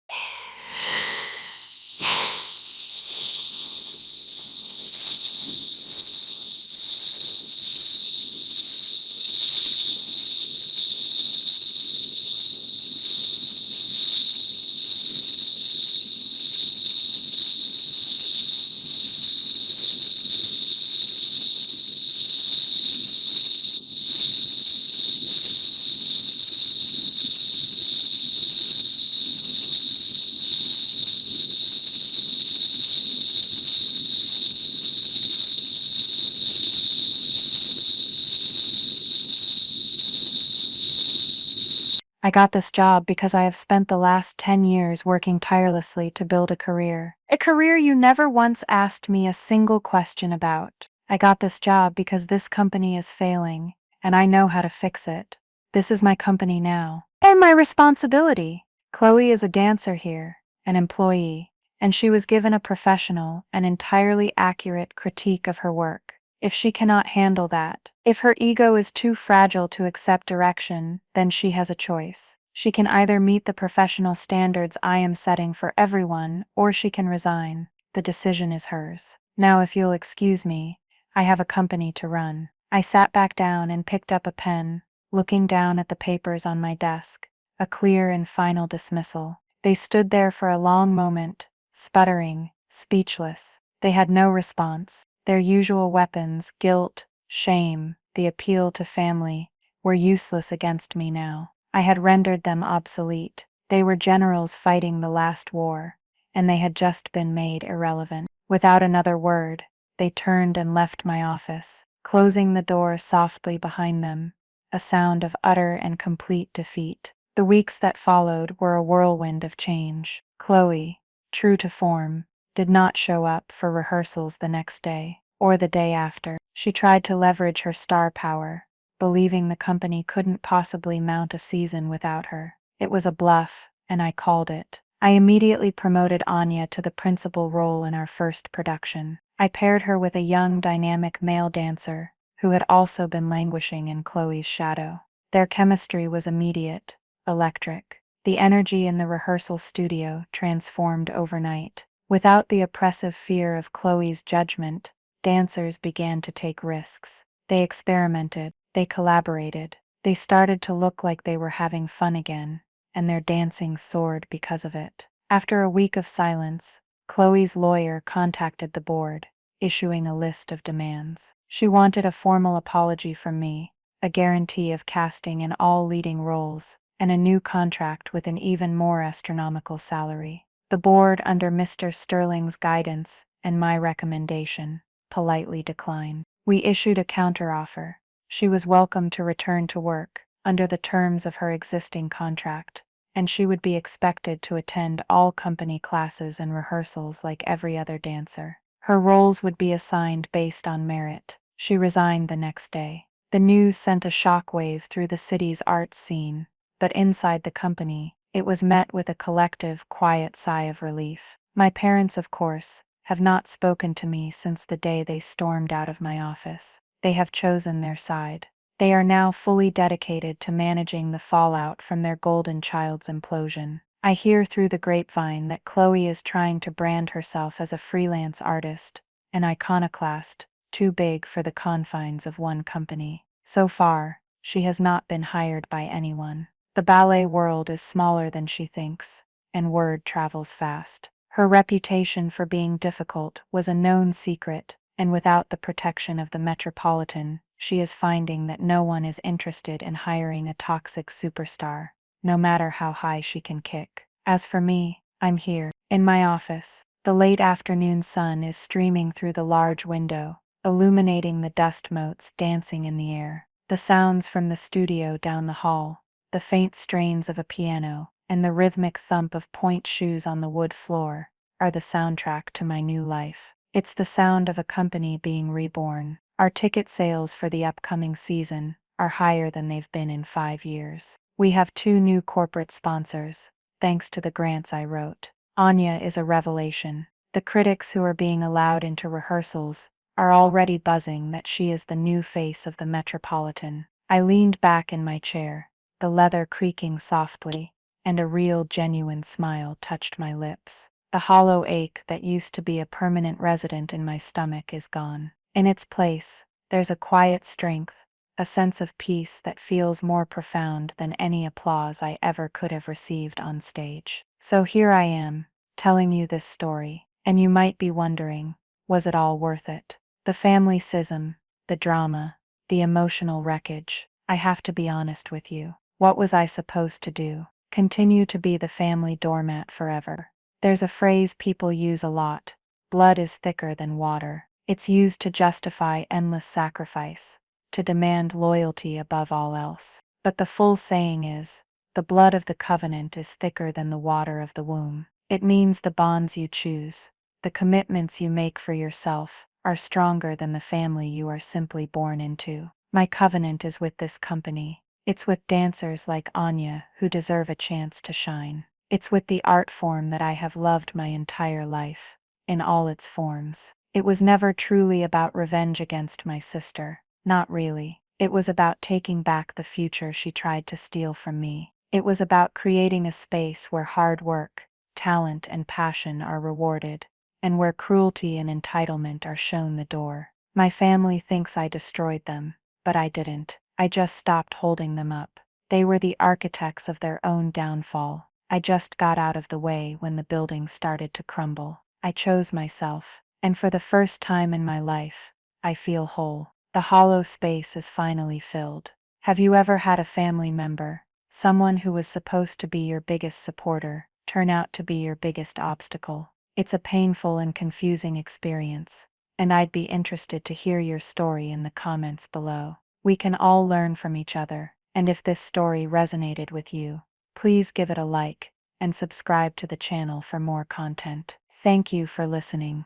I got this job because I have spent the last 10 years working tirelessly to build a career. A career you never once asked me a single question about. I got this job because this company is failing, and I know how to fix it. This is my company now. And my responsibility. Chloe is a dancer here, an employee, and she was given a professional and entirely accurate critique of her work. If she cannot handle that, if her ego is too fragile to accept direction, then she has a choice. She can either meet the professional standards I am setting for everyone, or she can resign. The decision is hers. Now, if you'll excuse me, I have a company to run. I sat back down and picked up a pen, looking down at the papers on my desk. A clear and final dismissal. They stood there for a long moment, sputtering, speechless. They had no response. Their usual weapons, guilt, shame, the appeal to family, were useless against me now. I had rendered them obsolete. They were generals fighting the last war, and they had just been made irrelevant. Without another word, they turned and left my office, closing the door softly behind them, a sound of utter and complete defeat. The weeks that followed were a whirlwind of change. Chloe, true to form, did not show up for rehearsals the next day, or the day after. She tried to leverage her star power, believing the company couldn't possibly mount a season without her. It was a bluff, and I called it. I immediately promoted Anya to the principal role in our first production. I paired her with a young, dynamic male dancer, who had also been languishing in Chloe's shadow. Their chemistry was immediate, electric. The energy in the rehearsal studio transformed overnight. Without the oppressive fear of Chloe's judgment, dancers began to take risks. They experimented, they collaborated, they started to look like they were having fun again, and their dancing soared because of it. After a week of silence, Chloe's lawyer contacted the board, issuing a list of demands. She wanted a formal apology from me, a guarantee of casting in all leading roles, and a new contract with an even more astronomical salary. The board, under Mr. Sterling's guidance and my recommendation, politely declined. We issued a counteroffer. She was welcome to return to work, under the terms of her existing contract, and she would be expected to attend all company classes and rehearsals like every other dancer. Her roles would be assigned based on merit. She resigned the next day. The news sent a shockwave through the city's arts scene, but inside the company, it was met with a collective, quiet sigh of relief. My parents, of course, have not spoken to me since the day they stormed out of my office. They have chosen their side. They are now fully dedicated to managing the fallout from their golden child's implosion. I hear through the grapevine that Chloe is trying to brand herself as a freelance artist, an iconoclast, too big for the confines of one company. So far, she has not been hired by anyone. The ballet world is smaller than she thinks, and word travels fast. Her reputation for being difficult was a known secret, and without the protection of the Metropolitan, she is finding that no one is interested in hiring a toxic superstar, no matter how high she can kick. As for me, I'm here, in my office. The late afternoon sun is streaming through the large window, illuminating the dust motes dancing in the air. The sounds from the studio down the hall, the faint strains of a piano, and the rhythmic thump of point shoes on the wood floor, are the soundtrack to my new life. It's the sound of a company being reborn. Our ticket sales for the upcoming season are higher than they've been in 5 years. We have 2 new corporate sponsors, thanks to the grants I wrote. Anya is a revelation. The critics who are being allowed into rehearsals are already buzzing that she is the new face of the Metropolitan. I leaned back in my chair, the leather creaking softly, and a real genuine smile touched my lips. The hollow ache that used to be a permanent resident in my stomach is gone. In its place, there's a quiet strength, a sense of peace that feels more profound than any applause I ever could have received on stage. So here I am, telling you this story, and you might be wondering, was it all worth it? The family schism, the drama, the emotional wreckage. I have to be honest with you. What was I supposed to do? Continue to be the family doormat forever? There's a phrase people use a lot: blood is thicker than water. It's used to justify endless sacrifice, to demand loyalty above all else. But the full saying is, the blood of the covenant is thicker than the water of the womb. It means the bonds you choose, the commitments you make for yourself, are stronger than the family you are simply born into. My covenant is with this company. It's with dancers like Anya who deserve a chance to shine. It's with the art form that I have loved my entire life, in all its forms. It was never truly about revenge against my sister. Not really. It was about taking back the future she tried to steal from me. It was about creating a space where hard work, talent, and passion are rewarded, and where cruelty and entitlement are shown the door. My family thinks I destroyed them, but I didn't. I just stopped holding them up. They were the architects of their own downfall. I just got out of the way when the building started to crumble. I chose myself, and for the first time in my life, I feel whole. The hollow space is finally filled. Have you ever had a family member, someone who was supposed to be your biggest supporter, turn out to be your biggest obstacle? It's a painful and confusing experience, and I'd be interested to hear your story in the comments below. We can all learn from each other, and if this story resonated with you, please give it a like and subscribe to the channel for more content. Thank you for listening.